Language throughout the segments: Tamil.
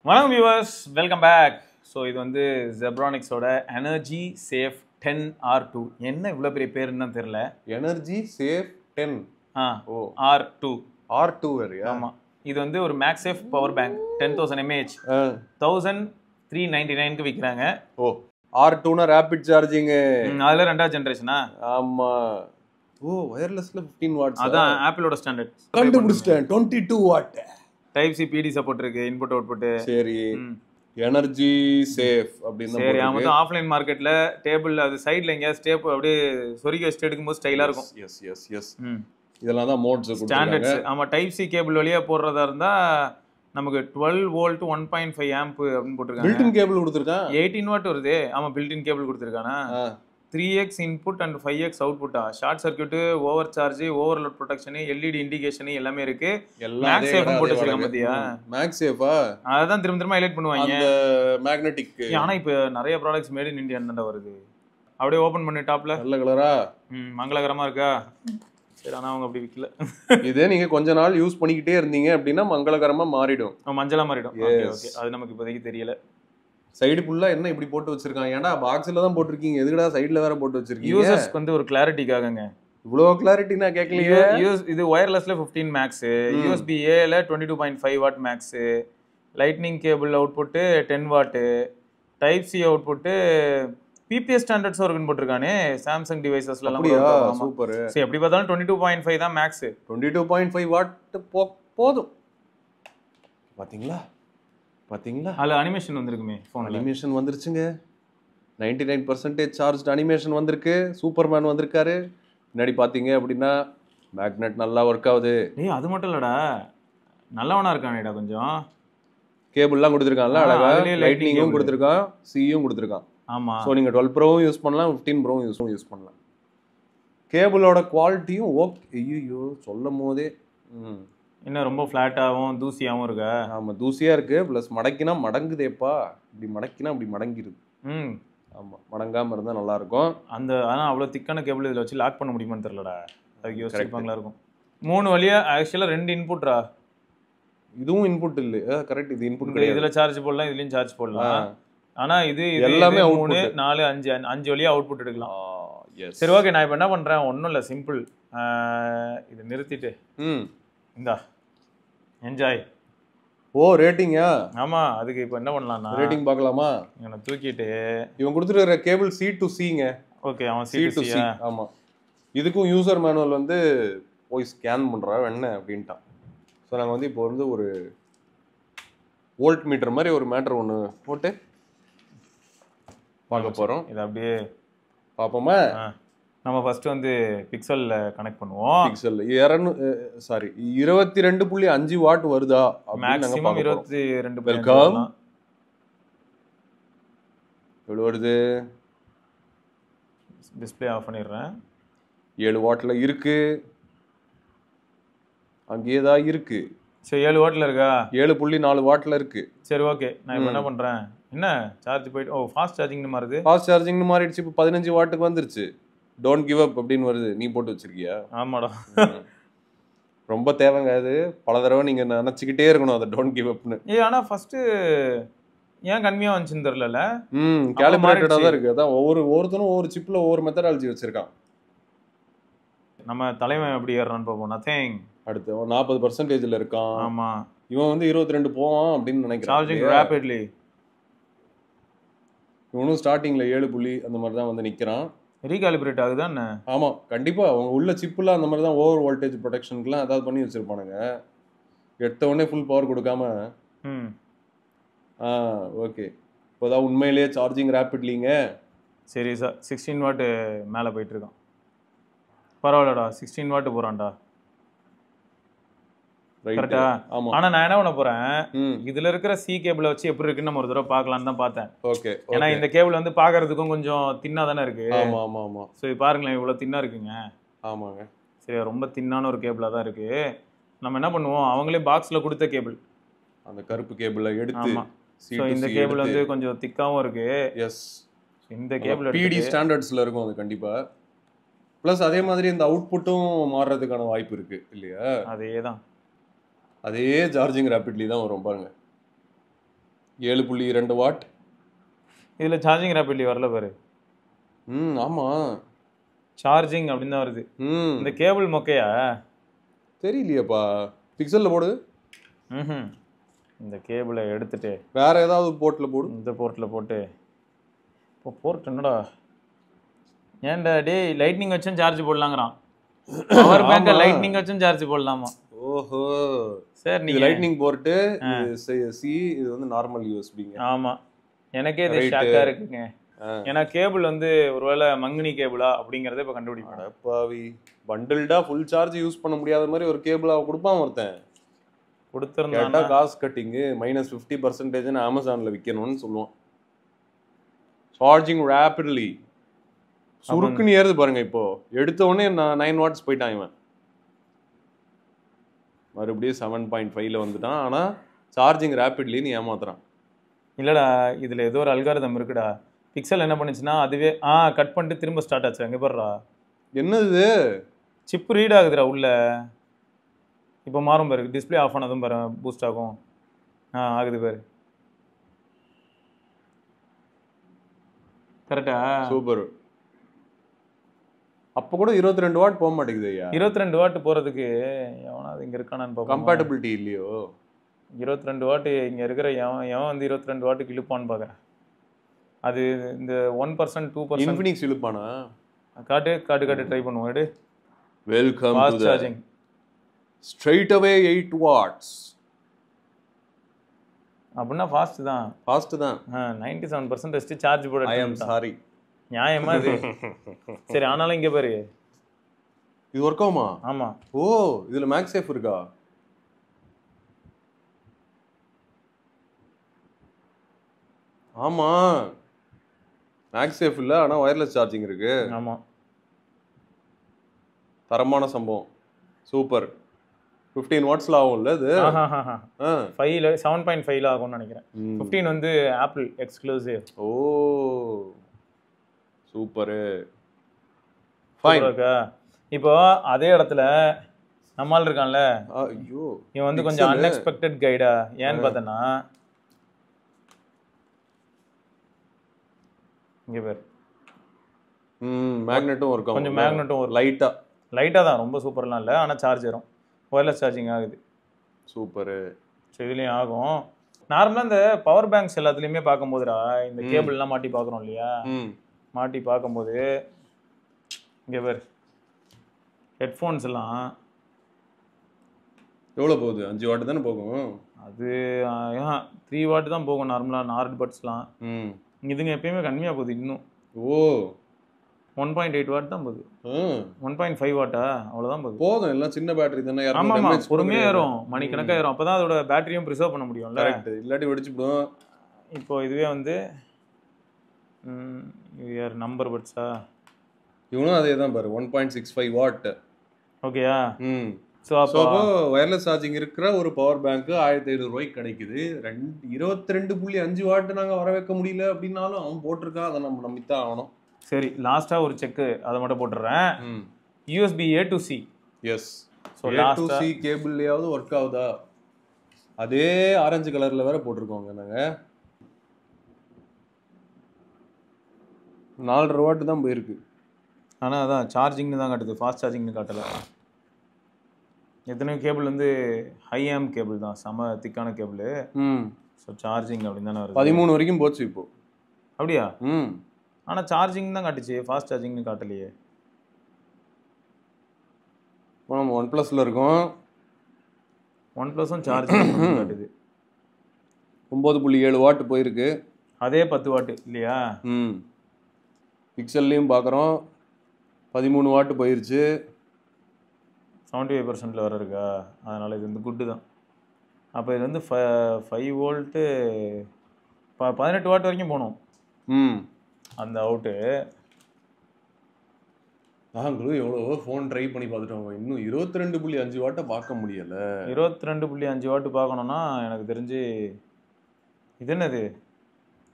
வணக்கம் வியூவர்ஸ், வெல்கம் பேக். ஸோ இது வந்து ஜெப்ரானிக்ஸோட எனர்ஜி சேஃப் 10R2. என்ன இவ்வளோ பெரிய பேருன்னு தெரியல. எனர்ஜி சேஃப் 10 R2 R2 வேறையா? ஆமாம், இது வந்து ஒரு மேக்ஸேஃப் பவர் பேங்க் 10,000 mAh 1399க்கு விற்கிறாங்க. ஓ, R2னா ரேபிட் சார்ஜிங். அதில் 2வது ஜென்ரேஷனா? ஆமா. ஓ, வயர்லெஸ்ல 15 வாட்ஸ். அதான் ஆப்பிளோட ஸ்டாண்டர்ட். கண்டுபிடிச்சிட்டேன். 22 what. Type C PD support இருக்கு, இன்புட் அவுட்புட். சரி, எனர்ஜி சேஃப் அப்படின்னு சரி. அவன் வந்து ஆஃப்லைன் மார்க்கெட்ல டேபிள் அது சைடுல எங்கேயாவது ஸ்டேப் அப்படியே சொருகி வச்சுட்டு எடுக்கும்போது ஸ்டைலா இருக்கும். Yes yes yes. இதெல்லாம் தான் மோட்ஸ் ஸ்டாண்டர்ட்ஸ். ஆமா, டைப் சி கேபிள் வழியா போடுறதா இருந்தா நமக்கு 12 வோல்ட் 1.5 ஆம்ப் அப்படின்னு போட்டுருக்காங்க. பில்ட் இன் கேபிள் கொடுத்துருக்கான். 18 வாட் வருது. ஆமா, பில்ட் இன் கேபிள் கொடுத்துருக்கானா. 3x இன்புட் அண்ட் 5x அவுட்புட்டா. Short circuit, over charge, overload protection, LED indication எல்லாமே இருக்கு. மேக்ஸ் சேஃப் போட்டு வச்சிருக்காங்க பாத்தியா? மேக்ஸ் சேஃபா அதான் திரும்ப திரும்ப ஹைலைட் பண்ணுவாங்க. அந்த மேக்னெட்டிக். ஆனா இப்போ நிறைய ப்ராடக்ட்ஸ் மேட் இன் இந்தியா தான் வருது. அப்படியே ஓபன் பண்ணி டாப்ல நல்ல கலரா மங்களகரமா இருக்கா? சரி, ஆனா அவங்க அப்படி விக்கல. இதே நீங்க கொஞ்ச நாள் யூஸ் பண்ணிக்கிட்டே இருந்தீங்க அப்படின்னா மங்களகரமா மாறிடும். மஞ்சளா மாறிடும். ஓகே, அது நமக்கு இப்போதைக்கு தெரியல. சைடு ஃபுல்லா என்ன இப்படி போட்டு வச்சிருக்காங்க? ஏன்டா பாக்ஸ்ல தான் போட்டுருக்கீங்க, எதுக்குடா சைடுல வேற போட்டு வச்சிருக்கீங்க? யூசர்ஸ்க்கு வந்து ஒரு கிளாரிட்டிக்காகங்க. இவ்வளோ கிளாரிட்டி நான் கேட்கலையே. இது ஒயர்லெஸ்ல 15 மேக்ஸ், USB A-ல 22.5 watt max, lightning cable output 10 watt, type C output, PPS standards இருக்குன்னு போட்டிருக்கானே சாம்சங் டிவைசஸ்ல எல்லாம். அப்படியா? சூப்பர். சரி, எப்படி பார்த்தாலும் 22.5 தான் மேக்ஸ். 22.5 வாட் போதும். பாத்தீங்களா பாத்தீங்களா? அதுல அனிமேஷன் வந்திருக்குமே. ஃபோன் அனிமேஷன் வந்துருச்சுங்க. 99% சார்ஜ் அனிமேஷன் வந்திருக்கு. சூப்பர்மேன் வந்திருக்காரு. முன்னாடி பாத்தீங்க அப்படின்னா மேக்னெட் நல்லா ஒர்க் ஆகுது. ஏய், அது மட்டும் இல்லடா, நல்லவனா இருக்கானேடா கொஞ்சம். கேபிள்லாம் கொடுத்துருக்கான்ல அழகா. லைட்னிங்கும் கொடுத்துருக்கான், சியும் கொடுத்துருக்கான். ஆமா. ஸோ நீங்கள் 12 ப்ரோவும் யூஸ் பண்ணலாம், 15 ப்ரோவும் யூஸ் பண்ணலாம். கேபிளோட குவாலிட்டியும் ஓகே. ஐயோ சொல்லும் போதே இன்னும் ரொம்ப ஃப்ளாட்டாகவும் தூசியாகவும் இருக்கா? ஆமாம், தூசியாக இருக்குது. ப்ளஸ் மடக்கினா மடங்குதேப்பா. இப்படி மடக்கினா அப்படி மடங்கிடுது. ஆமாம், மடங்காமல் இருந்தால் நல்லாயிருக்கும். ஆனால் அவ்வளோ திக்கான கேபிள் இதில் வச்சு லாக் பண்ண முடியுமான்னு தெரியலடா. அதுக்கு யோசிப்பாங்களா இருக்கும். 3 வழியா ஆக்சுவலாக 2 இன்புட்ரா. இதுவும் இன்புட் இல்லை. கரெக்ட், இது இன்புட் கிடையாது. இதில் சார்ஜ் போடலாம், இதுலேயும் சார்ஜ் போடலாம். ஆனால் இது எல்லாமே 3 4 5 வழியா அவுட்புட் எடுக்கலாம். சரி, ஓகே. நான் இப்போ என்ன பண்ணுறேன், ஒன்றும் இல்லை, சிம்பிள். இதை நிறுத்திட்டு இந்தா என்ஜாய். ஓ, ரேட்டிங்கா? ஆமாம், அதுக்கு இப்போ என்ன பண்ணலாம்னா ரேட்டிங் பார்க்கலாமா? இவனை தூக்கிட்டு இவன் கொடுத்துருக்கிற கேபிள் C2Cங்க. ஓகே, அவன் C2C. ஆமாம், இதுக்கும் யூசர் மேனுவல் வந்து போய் ஸ்கேன் பண்ணுறா என்ன அப்படின்ட்டான். ஸோ நாங்கள் வந்து இப்போ வந்து ஒரு வோல்ட் மீட்டர் மாதிரி ஒரு மேட்டர் ஒன்று போட்டு பார்க்க போகிறோம். இதை அப்படியே பார்ப்போமா? நம்ம ஃபர்ஸ்ட் வந்து பிக்சல்ல கனெக்ட் பண்ணுவோம். பிக்சல் 22.5 வாட் வருதா? மேக்ஸிமம் 22. வெல்கம். எவ்வளோ வருது? டிஸ்பிளே ஆஃப் பண்ணிடுறேன். 7 வாட்ல இருக்கு. அங்கேயே தான் இருக்கு. சரி, 7 வாட்ல இருக்கா? 7.4 வாட்ல இருக்கு. சரி, ஓகே. நான் இப்போ என்ன பண்றேன், என்ன சார்ஜ் போயிட்டு ஃபாஸ்ட் சார்ஜிங்னு மாறுது. ஃபாஸ்ட் சார்ஜிங்னு மாறிடுச்சு. இப்போ 15 வாட்டுக்கு வந்துருச்சு. டோன்ட் கிவ் அப் அப்படின்னு வருது. நீ போட்டு வச்சிருக்கியா? ஆமாடா. ரொம்ப தேவைங்க அது. பல தடவை நீங்க நினைச்சுக்கிட்டே இருக்கணும் அதை டோன்ட் கிவ் அப்னு. ஆனா ஃபர்ஸ்ட் ஏன் கம்மியா வந்துச்சுன்னு தெரியல. கேலிபிரேட்டடா தான் இருக்கு. அதான் ஒவ்வொருத்தனும் ஒவ்வொரு சிப்ல ஒவ்வொரு மெத்தடாலஜி வச்சிருக்கான். நம்ம தலைவன் எப்படி ஏறான்னு பார்ப்போம். நதிங். அடுத்து 40% இருக்கான். ஆமா, இவன் வந்து 22 போவான் அப்படின்னு நினைக்கிறேன். Charging rapidly. இவனும் ஸ்டார்டிங்ல 7 அந்த மாதிரி தான் வந்து நிக்கிறான். ரீகாலிபிரேட் ஆகுதானே? ஆமா, கண்டிப்பா. அவங்க உள்ள சிப்புலாம் அந்த மாதிரி தான் ஓவர் வோல்டேஜ் ப்ரொடெக்ஷனுக்குலாம் ஏதாவது பண்ணி வச்சிருப்பானுங்க. எடுத்த உடனே ஃபுல் பவர் கொடுக்காம. ஓகே. இப்போதான் உண்மையிலேயே சார்ஜிங் ரேபிட்லிங்க. சரி சார், 16 வாட் மேலே போயிட்டு இருக்கான். பரவாயில்லடா, 16 வாட் போறான்டா. கரெக்டா? ஆனா நான் என்ன பண்ண போறேன், இதுல இருக்கிற சி கேபிளை வச்சு எப்படி இருக்குன்னு நம்ம ஒரு தடவை பார்க்கலான்னு தான் பார்த்தேன். ஓகே. ஏன்னா இந்த கேபிள் வந்து பாக்குறதுக்கும் கொஞ்சம் தின்னா தானே இருக்கு. ஆமா ஆமா ஆமா. சரி பாருங்களேன், இவ்வளவு தின்னா இருக்குங்க. ஆமாங்க. சரி, ரொம்ப தின்னான ஒரு கேபிளா தான் இருக்கு. நம்ம என்ன பண்ணுவோம், அவங்களே பாக்ஸ்ல கொடுத்த கேபிள், அந்த கருப்பு கேபிளை எடுத்து. இந்த கேபிள் வந்து கொஞ்சம் திக்காவும் இருக்கு. எஸ், இந்த கேபிள் PD ஸ்டாண்டர்ட்ஸ்ல இருக்கும் அது கண்டிப்பா. பிளஸ் அதே மாதிரி இந்த அவுட்புட்டும் மாறுறதுக்கான வாய்ப்பு இருக்கு இல்லையா? அதேதான், அதே சார்ஜிங் ரேபிட்லி தான் வரும் பாருங்க. 7.2 வாட். இதில் சார்ஜிங் ரேபிட்லி வரல பாரு. ஆமா, சார்ஜிங் அப்படின்னு தான் வருது. இந்த கேபிள் மொக்கையா தெரியலையேப்பா. பிக்சல்ல போடு. இந்த கேபிளை எடுத்துட்டு வேற ஏதாவது போர்ட்ல போடு. இந்த போர்ட்டில் போட்டு இப்போ போர்ட் என்னடா ஏன்டா டேய் லைட்னிங் வச்சும் சார்ஜ் போடலாங்கிறான். பவர் பேங்கை லைட்னிங் வச்சும் சார்ஜ் போடலாமா? ஓஹோ சார் இது நீங்க லைட்னிங் போர்ட், இது சி, இது வந்து நார்மல் யூஎஸ்பிங்க. ஆமா, எனக்கே இது ஷாக்கா இருக்குங்க. ஏன்னா கேபிள் வந்து ஒருவேளை மங்கினி கேபிளா அப்படிங்கறத இப்ப கண்டுபிடிப்பாங்க. அடப்பாவி, பண்டில்டா ஃபுல் சார்ஜ் யூஸ் பண்ண முடியாத மாதிரி ஒரு கேபிளா கொடுப்பான் ஒருத்தன். கொடுத்துருந்தா காசு கட்டிங்கு -50% அமேசான்ல விற்கணும்னு சொல்லுவான். சார்ஜிங் ரேபிட்லி சுருக்குன்னு ஏறுது பாருங்க. இப்போ எடுத்த உடனே 9 வாட்ஸ் போயிட்டான் இவன். மறுபடியும் 7.5ல வந்துட்டான். ஆனா சார்ஜிங் ரேபிட்லின்னு ஏமாத்துறான். இல்லடா இதுல ஏதோ ஒரு அல்காரிதம் இருக்குடா. பிக்சல் என்ன பண்ணுச்சுன்னா அதுவே கட் பண்ணிட்டு திரும்ப ஸ்டார்ட் ஆச்சு. அங்கே பாருடா, என்னது சிப் ரீட் ஆகுதுடா உள்ள. இப்போ மாறும் பாரு, டிஸ்பிளே ஆஃப் ஆனதும் பாரு பூஸ்ட் ஆகும். ஆகுது பாரு. கரெக்டா? சூப்பர். அப்போ கூட 22 வாட் போக மாட்டேங்குது ஐயா. 22 வாட் போறதுக்கு எவனாவது இங்க இருக்கானான்னு பார்ப்போம். கம்பேட்டபிலிட்டி இல்லையோ? 22 வாட் இங்க இருக்கிற எவன் வந்து 22 வாட்டுக்கு இழுப்பான்னு பார்க்குறேன். அது இந்த 1% 2% இன்ஃபினிக்ஸ் இழுப்பானா? காட்டு ட்ரை பண்ணுவோம். எடு. Welcome to the charging. Straight away 8 watts. அப்படின்னா ஃபாஸ்ட் தான். 97% சார்ஜ் போட. I am sorry. நியாயமா இது? சரி, ஆனாலும் இங்க பாரு, இது ஒர்க் ஆகுமா? ஆமா. ஓ, இதுல மேக்ஸேஃப் இருக்கா? ஆமா, மேக்ஸேஃப் இல்ல, ஆனா வயர்லெஸ் சார்ஜிங் இருக்கு. ஆமா, தரமான சம்பவம். சூப்பர். 15 வாட்ஸ்ல ஆகும்ல இது? 7.5ல ஆகும்னு நினைக்கிறேன். 15 வந்து ஆப்பிள் எக்ஸ்க்ளூசிவ். ஓ சூப்பர். ஃபைன். இப்போ அதே இடத்துல நம்மால் இருக்கான்ல, ஐயோ இவன் வந்து கொஞ்சம் அன்எக்ஸ்பெக்டட் கைடா. ஏன்னு பார்த்தனா இங்க பேர் மேக்னெட்டும் இருக்கும். கொஞ்சம் மேக்னெட்டும் ஒரு லைட்டா தான், ரொம்ப சூப்பர்லாம் இல்லை. ஆனால் சார்ஜ் வரும், ஒயர்லெஸ் சார்ஜிங் ஆகுது. சூப்பரு. ஸோ இதுலேயும் ஆகும். நார்மலாக இந்த பவர் பேங்க்ஸ் எல்லாத்துலேயுமே பார்க்கும்போதுடா, இந்த கேபிள்லாம் மாட்டி பார்க்குறோம் இல்லையா, மாட்டி பார்க்கும்போது இங்கே பேர் ஹெட்ஃபோன்ஸ் எல்லாம் எவ்வளோ போகுது? 5 வாட் தானே போகும். அது 3 வாட் தான் போகும் நார்மலாக நார்ட் பட்ஸ்லாம். இதுங்க எப்பயுமே கம்மியாக போகுது இன்னும். ஓ 1.8 வாட் தான் போகுது. 1.5 வாட்டா அவ்வளோதான் போகுது. போதும், எல்லாம் சின்ன பேட்டரி தானே. ஆமாம், பொறுமையாக ஏறும், மணிக்கணக்காக ஏறும். அப்போ தான் அதோட பேட்டரியும் ப்ரிசர்வ் பண்ண முடியும்ல. இல்லாட்டி வெடிச்சுடும். இப்போ இதுவே வந்து நம்பர் பட்ஸா, இவனும் அதே தான் பாரு, 1.65 வாட். ஓகேயா? ஸோ அப்போ வயர்லெஸ் சார்ஜிங் இருக்கிற ஒரு பவர் பேங்க் 1500 ரூபாய்க்கு கிடைக்குது. 22.5 வாட் நாங்கள் வர வைக்க முடியல அப்படின்னாலும் அவன் போட்டிருக்கா, அதை நம்ம நம்பித்தான் ஆகணும். சரி, லாஸ்ட்டாக ஒரு செக்கு அதை மட்டும் போட்டுடுறேன். USB A to C. Yes. So A to C கேபிள்லையாவது ஒர்க் ஆகுதா? அதே ஆரஞ்சு கலரில் வேற போட்டிருக்கோங்க நாங்கள். 4.5 வாட் தான் போயிருக்கு. ஆனால் அதான் சார்ஜிங்னு தான் காட்டுது, ஃபாஸ்ட் சார்ஜிங்னு காட்டலை. எத்தனையோ கேபிள் வந்து ஹை ஆம் கேபிள் தான், செம திக்கான கேபிள். ஸோ சார்ஜிங் அப்படின்னு தானே வருது. 13 வரைக்கும் போச்சு இப்போ. அப்படியா? ஆனால் சார்ஜிங் தான் காட்டுச்சு, ஃபாஸ்ட் சார்ஜிங்னு காட்டலையே. இப்போ நம்ம OnePlusல இருக்கோம். OnePlusம் சார்ஜிங் காட்டுது. 9.7 வாட் போயிருக்கு. அதே 10 வாட் இல்லையா? பிக்சல்லையும் பார்க்குறோம், 13 வாட் போயிருச்சு. 75% வர இருக்கா? அதனால் இது வந்து குட்டு தான். அப்போ இது வந்து 5 வோல்ட்டு 18 வாட் வரைக்கும் போகணும் அந்த அவுட்டு. நாங்களும் எவ்வளோ ஃபோன் ட்ரை பண்ணி பார்த்துட்டோம், இன்னும் 22.5 வாட்டை பார்க்க முடியலை. 22.5 வாட்டு பார்க்கணுன்னா எனக்கு தெரிஞ்சு இது என்னது,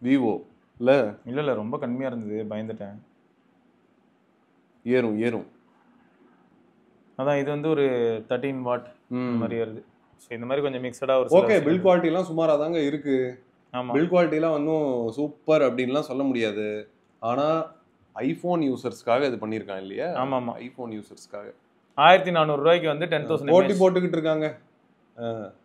விவோ இல்லை? இல்லை ரொம்ப கம்மியாக இருந்தது, பயந்துட்டேன். ஏறும். அதான் இது வந்து ஒரு 13 வாட் மாதிரி வருது. ஸோ இந்த மாதிரி கொஞ்சம் மிக்சடாக ஒரு ஓகே. பில்ட் குவாலிட்டிலாம் சுமாராக தாங்க இருக்குது. ஆமா பில்ட் குவாலிட்டிலாம் இன்னும் சூப்பர் அப்படின்லாம் சொல்ல முடியாது. ஆனா ஐபோன் யூசர்ஸ்க்காக இது பண்ணியிருக்கான் இல்லையா? ஆமா ஆமா ஐபோன் யூசர்ஸ்க்காக 1400 ரூபாய்க்கு வந்து 10,000 போட்டி mAh. போட்டுக்கிட்டு இருக்காங்க.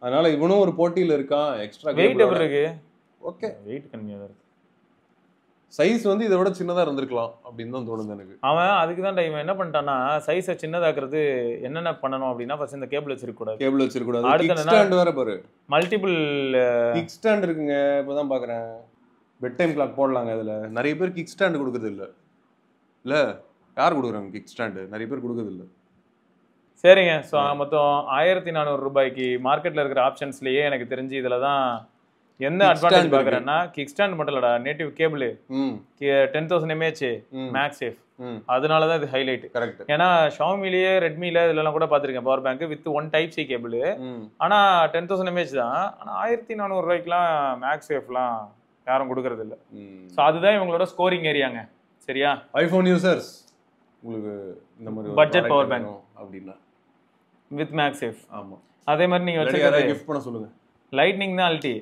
அதனால இவனும் ஒரு போட்டியில இருக்கான். எக்ஸ்ட்ரா வெயிட் எப்படி இருக்கு? ஓகே, வெயிட் கம்மியா தான் இருக்கு. சைஸ் வந்து இதை விட சின்னதா இருந்திருக்கலாம் அப்படின்னு தான் தோணுது எனக்கு. அவன் அதுக்கு தான் இவன் என்ன பண்ணிட்டான்னா சைஸை சின்னதாக்குறது என்னென்ன பண்ணணும் அப்படின்னா ஃபர்ஸ்ட் இந்த கேபிள் வச்சிருக்க கூடாது. கேபிள் வச்சிருக்க கூடாது. அடுத்து கிக் என்னன்னா ஸ்டாண்ட் வேற பாரு. மல்டிபிள் கிக் ஸ்டாண்ட் இருக்குங்க. இப்பதான் பாக்குறேன். பெட் டைம் கிளாக் போடலாங்க அதுல. நிறைய பேர் கிக் ஸ்டாண்ட் கொடுக்கறது இல்ல. இல்ல யார் கொடுக்குறாங்க கிக் ஸ்டாண்ட்? நிறைய பேர் கொடுக்கறது இல்ல. சரிங்க. ஸோ மொத்தம் 1400 ரூபாய்க்கு மார்க்கெட்ல இருக்கிற ஆப்ஷன்ஸ்லயே எனக்கு தெரிஞ்சு இதுல தான் என்ன Kick அட்வான்டேஜ் stand பாக்குறேன்னா கிக் ஸ்டாண்ட் மட்டும் இல்லடா, நேட்டிவ் கேபிள் ம் 10,000 mAh ம் மேக்ஸேஃப். ம் அதனால தான் இது ஹைலைட். கரெக்ட். ஏன்னா ஷாமிலேயே ரெட்மில இதெல்லாம் கூட பார்த்துருக்கேன் power bank with 1 type C cable. ம் ஆனா 10,000 mAh தான். ஆனா 1400 ரூபாய்க்குலாம் மேக்ஸேஃப்லாம் யாரும் கொடுக்கறது இல்ல. ம் ஸோ அதுதான் இவங்களோட ஸ்கோரிங் ஏரியாங்க. சரியா? ஐபோன் யூசர்ஸ் உங்களுக்கு இந்த மாதிரி Budget power bank. அப்படின்னா வித் மேக்ஸேஃப். ஆமா. அதே மாதிரி நீங்க யாராவது வச்சிருக்கிறது கிஃப்ட் பண்ண சொல்லுங்க. லைட்னிங் தான் அல்டி.